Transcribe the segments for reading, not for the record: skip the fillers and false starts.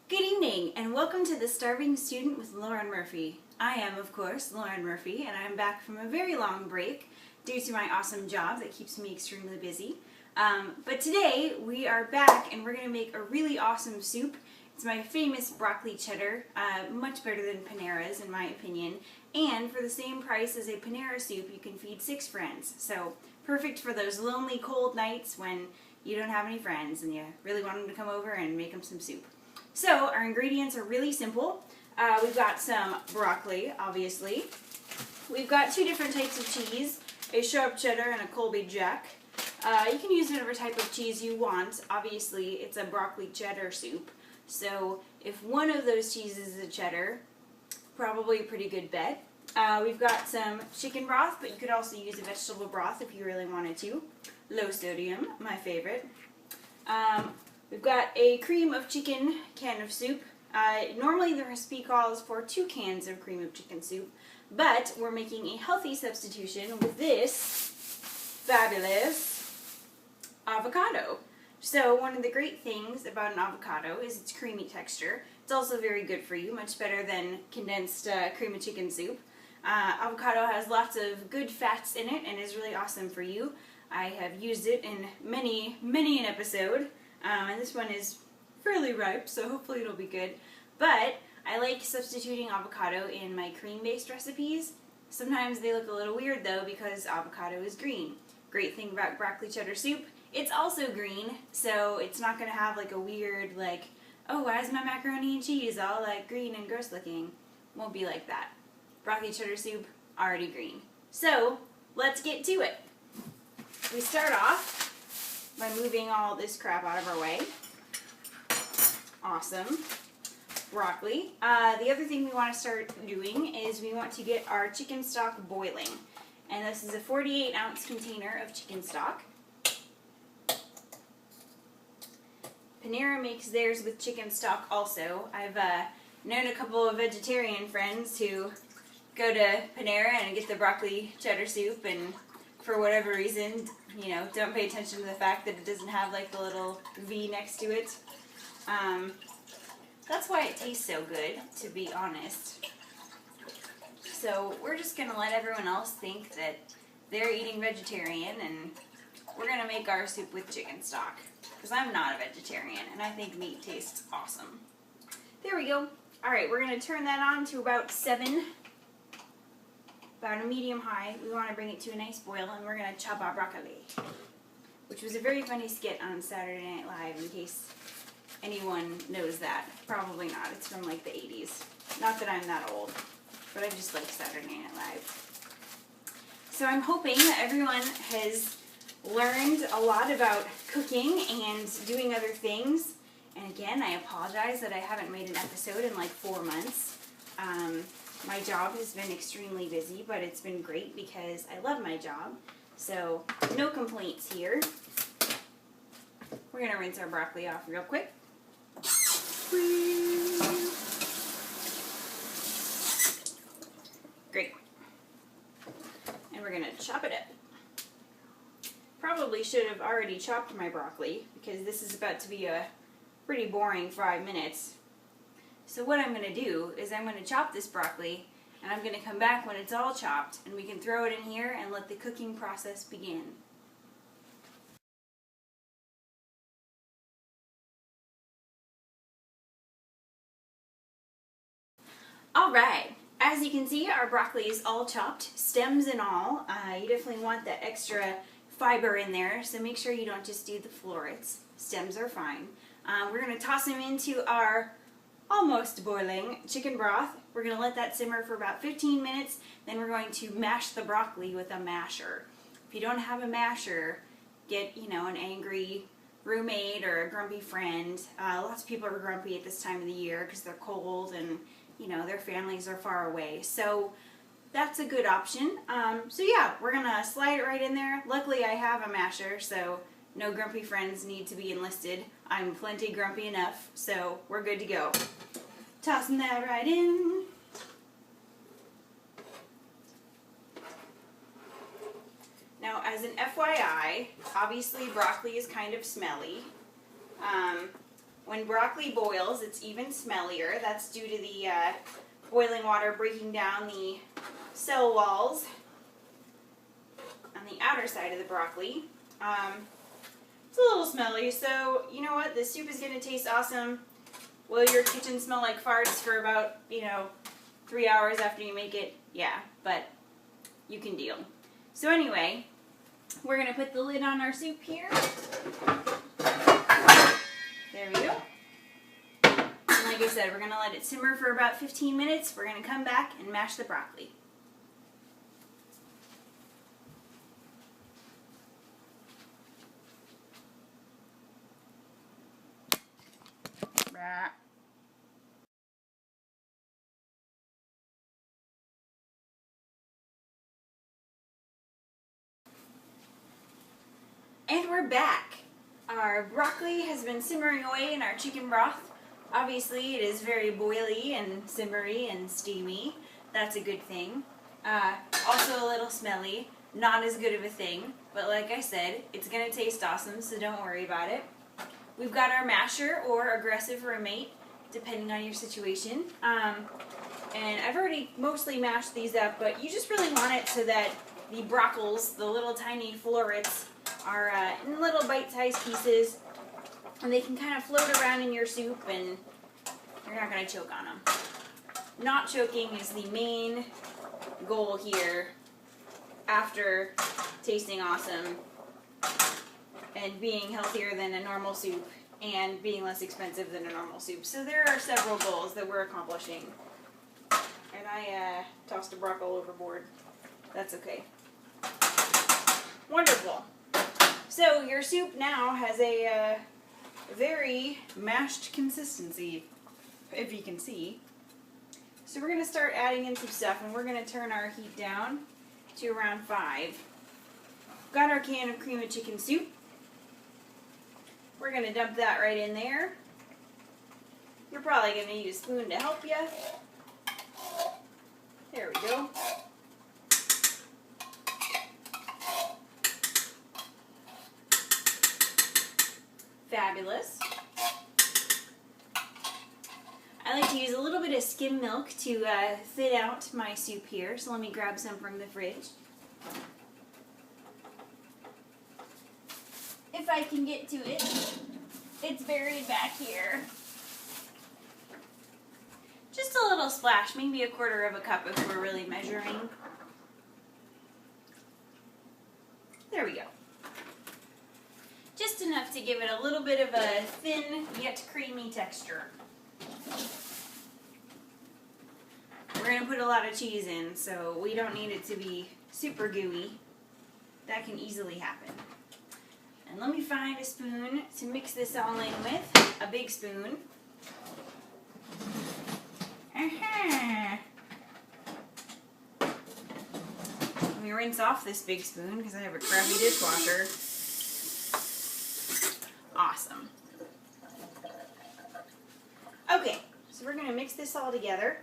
Good evening, and welcome to The Starving Student with Lauren Murphy. I am, of course, Lauren Murphy, and I'm back from a very long break due to my awesome job that keeps me extremely busy. But today, we are back, and we're going to make a really awesome soup. It's my famous broccoli cheddar, much better than Panera's, in my opinion. And for the same price as a Panera soup, you can feed 6 friends. So, perfect for those lonely, cold nights when you don't have any friends and you really want them to come over and make them some soup. So, our ingredients are really simple. We've got some broccoli, obviously. We've got 2 different types of cheese, a sharp cheddar and a Colby Jack. You can use whatever type of cheese you want. Obviously, it's a broccoli cheddar soup. So, if one of those cheeses is a cheddar, probably a pretty good bet. We've got some chicken broth, but you could also use a vegetable broth if you really wanted to. Low sodium, my favorite. We've got a cream of chicken can of soup. Normally the recipe calls for 2 cans of cream of chicken soup, but we're making a healthy substitution with this fabulous avocado. So one of the great things about an avocado is its creamy texture. It's also very good for you, much better than condensed cream of chicken soup. Avocado has lots of good fats in it and is really awesome for you. I have used it in many an episode. And this one is fairly ripe, so hopefully it'll be good. But I like substituting avocado in my cream-based recipes. Sometimes they look a little weird though because avocado is green. Great thing about broccoli cheddar soup, it's also green, so it's not going to have like a weird like, oh, why is my macaroni and cheese all like green and gross looking? Won't be like that. Broccoli cheddar soup, already green. So, let's get to it. We start off by moving all this crap out of our way. Awesome. Broccoli. The other thing we want to start doing is we want to get our chicken stock boiling. And this is a 48-ounce container of chicken stock. Panera makes theirs with chicken stock also. I've known a couple of vegetarian friends who go to Panera and get the broccoli cheddar soup and for whatever reason, you know, don't pay attention to the fact that it doesn't have like the little V next to it. That's why it tastes so good, to be honest. So we're just going to let everyone else think that they're eating vegetarian and we're going to make our soup with chicken stock. Because I'm not a vegetarian and I think meat tastes awesome. There we go. Alright, we're going to turn that on to about 7. About a medium high. We want to bring it to a nice boil and we're going to chop our broccoli. Which was a very funny skit on Saturday Night Live in case anyone knows that. Probably not. It's from like the 80s. Not that I'm that old, but I just like Saturday Night Live. So I'm hoping that everyone has learned a lot about cooking and doing other things. And again, I apologize that I haven't made an episode in like 4 months. My job has been extremely busy, but it's been great because I love my job. So, no complaints here. We're going to rinse our broccoli off real quick. Great. And we're going to chop it up. Probably should have already chopped my broccoli because this is about to be a pretty boring 5 minutes. So what I'm going to do is I'm going to chop this broccoli and I'm going to come back when it's all chopped and we can throw it in here and let the cooking process begin. Alright, as you can see our broccoli is all chopped, stems and all. You definitely want that extra fiber in there, so make sure you don't just do the florets. Stems are fine. We're going to toss them into our almost boiling chicken broth. We're going to let that simmer for about 15 minutes. Then we're going to mash the broccoli with a masher. If you don't have a masher, get, you know, an angry roommate or a grumpy friend. Lots of people are grumpy at this time of the year because they're cold and, you know, their families are far away. So that's a good option. So yeah, we're going to slide it right in there. Luckily I have a masher, so no grumpy friends need to be enlisted. I'm plenty grumpy enough, so we're good to go. Tossing that right in. Now, as an FYI, obviously broccoli is kind of smelly. when broccoli boils, it's even smellier. That's due to the boiling water breaking down the cell walls on the outer side of the broccoli. It's a little smelly, so you know what? This soup is going to taste awesome. Will your kitchen smell like farts for about, 3 hours after you make it? Yeah, but you can deal. So anyway, we're going to put the lid on our soup here. There we go. And like I said, we're going to let it simmer for about 15 minutes. We're going to come back and mash the broccoli. And we're back. Our broccoli has been simmering away in our chicken broth. Obviously, it is very boily and simmery and steamy. That's a good thing. Also a little smelly. Not as good of a thing. But like I said, it's going to taste awesome, so don't worry about it. We've got our masher or aggressive roommate, depending on your situation. And I've already mostly mashed these up, but you just really want it so that the broccoli, the little tiny florets, are in little bite-sized pieces, and they can kind of float around in your soup, and you're not going to choke on them. Not choking is the main goal here after tasting awesome and being healthier than a normal soup and being less expensive than a normal soup. So there are several goals that we're accomplishing. And I tossed a broccoli overboard. That's okay. Wonderful. So your soup now has a very mashed consistency, if you can see. So we're going to start adding in some stuff, and we're going to turn our heat down to around 5. Got our can of cream of chicken soup. We're going to dump that right in there. You're probably going to need a spoon to help you. There we go. Fabulous. I like to use a little bit of skim milk to thin out my soup here, so let me grab some from the fridge. If I can get to it. It's buried back here. Just a little splash, maybe 1/4 cup if we're really measuring. There we go. Just enough to give it a little bit of a thin yet creamy texture. We're going to put a lot of cheese in, so we don't need it to be super gooey. That can easily happen. And let me find a spoon to mix this all in with. A big spoon. Let me rinse off this big spoon because I have a crappy dishwasher. Awesome. Okay, so we're going to mix this all together.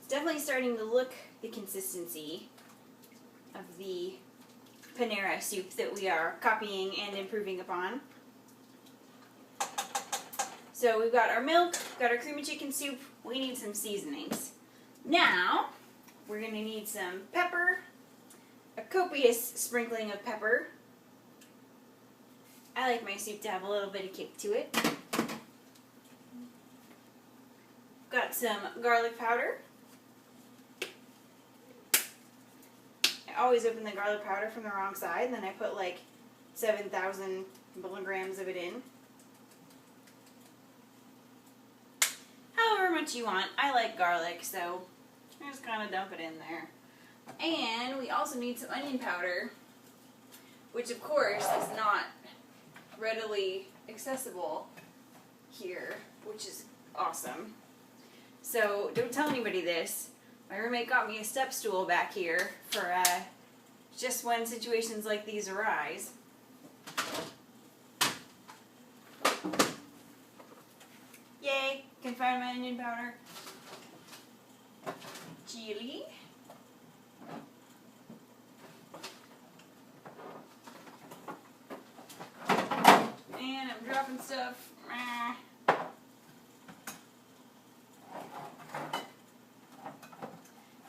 It's definitely starting to look the consistency of the Panera soup that we are copying and improving upon. So we've got our milk, got our cream of chicken soup. We need some seasonings. Now, we're going to need some pepper, a copious sprinkling of pepper. I like my soup to have a little bit of kick to it. Got some garlic powder. I always open the garlic powder from the wrong side, and then I put like 7,000 milligrams of it in. However much you want. I like garlic, so I just kind of dump it in there. And we also need some onion powder, which of course is not readily accessible here, which is awesome. So don't tell anybody this. My roommate got me a step stool back here for just when situations like these arise. Yay, can find my onion powder. Chili. stuff.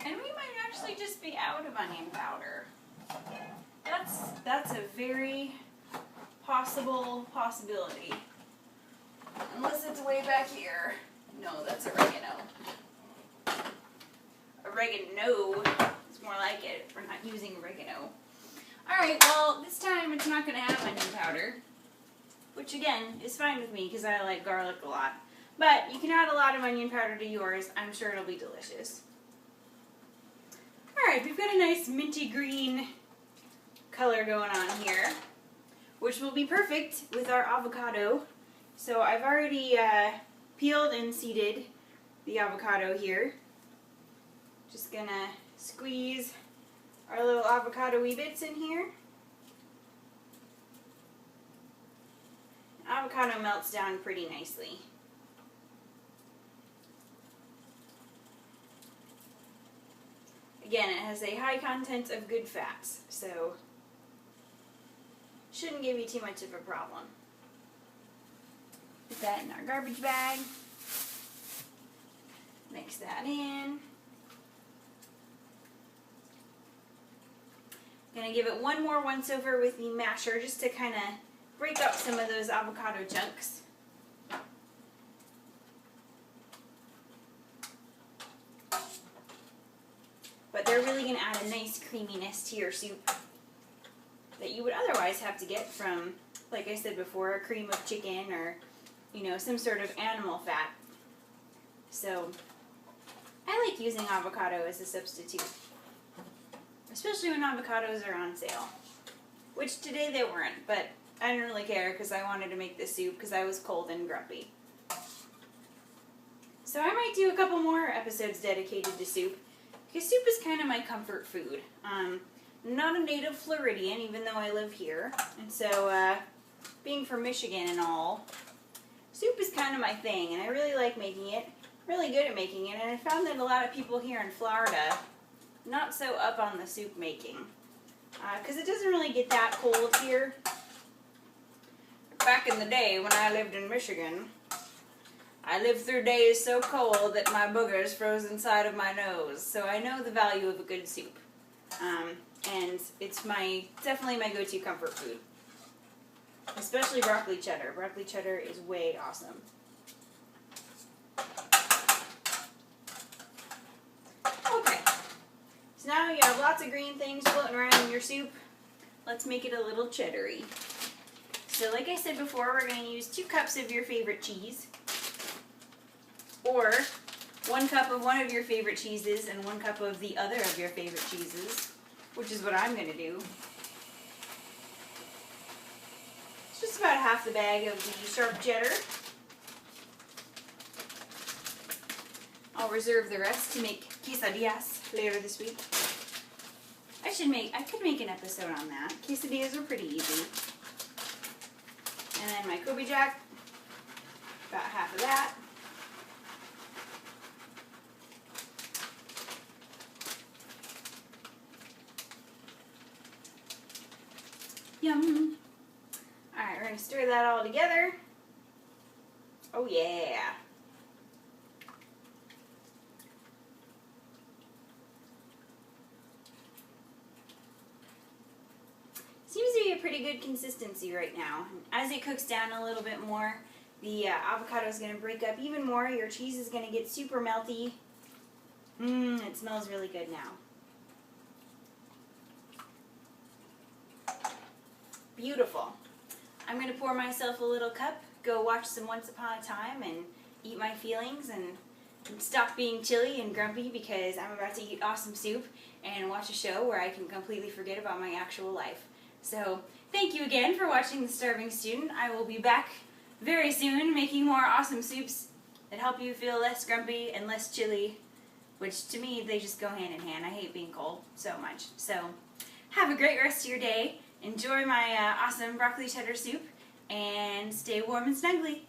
And we might actually just be out of onion powder. That's a very possibility. Unless it's way back here. No, that's oregano. Oregano is more like it. We're not using oregano. Alright, well, this time it's not going to have onion powder. Which, again, is fine with me because I like garlic a lot. But you can add a lot of onion powder to yours. I'm sure it'll be delicious. Alright, we've got a nice minty green color going on here, which will be perfect with our avocado. So I've already peeled and seeded the avocado here. Just gonna squeeze our little avocado-y bits in here. Avocado melts down pretty nicely. Again, it has a high content of good fats, so shouldn't give you too much of a problem. Put that in our garbage bag. Mix that in. Gonna give it one more once over with the masher just to kind of break up some of those avocado chunks. But they're really going to add a nice creaminess to your soup that you would otherwise have to get from, like I said before, a cream of chicken or, you know, some sort of animal fat. So, I like using avocado as a substitute. Especially when avocados are on sale. Which today they weren't, but I didn't really care because I wanted to make this soup because I was cold and grumpy. So I might do a couple more episodes dedicated to soup. Because soup is kind of my comfort food. I'm not a native Floridian, even though I live here. And so, being from Michigan and all, soup is kind of my thing. And I really like making it. Really good at making it. And I found that a lot of people here in Florida, not so up on the soup making. Because it doesn't really get that cold here. Back in the day when I lived in Michigan, I lived through days so cold that my boogers froze inside of my nose. So I know the value of a good soup. And it's definitely my go-to comfort food. Especially broccoli cheddar. Broccoli cheddar is way awesome. Okay. So now you have lots of green things floating around in your soup. Let's make it a little cheddary. So like I said before, we're going to use 2 cups of your favorite cheese. Or 1 cup of one of your favorite cheeses and 1 cup of the other of your favorite cheeses, which is what I'm going to do. It's just about half the bag of the sharp cheddar. I'll reserve the rest to make quesadillas later this week. I could make an episode on that. Quesadillas are pretty easy. And then my Kobe Jack, about half of that. Yum. Alright, we're going to stir that all together. Oh yeah. Seems to be a pretty good consistency right now. As it cooks down a little bit more, the avocado is going to break up even more. Your cheese is going to get super melty. It smells really good now. Beautiful. I'm going to pour myself a little cup, go watch some Once Upon a Time, and eat my feelings, and stop being chilly and grumpy because I'm about to eat awesome soup and watch a show where I can completely forget about my actual life. So, thank you again for watching The Starving Student. I will be back very soon making more awesome soups that help you feel less grumpy and less chilly, which to me, they just go hand in hand. I hate being cold so much. So, have a great rest of your day. Enjoy my awesome broccoli cheddar soup, and stay warm and snuggly.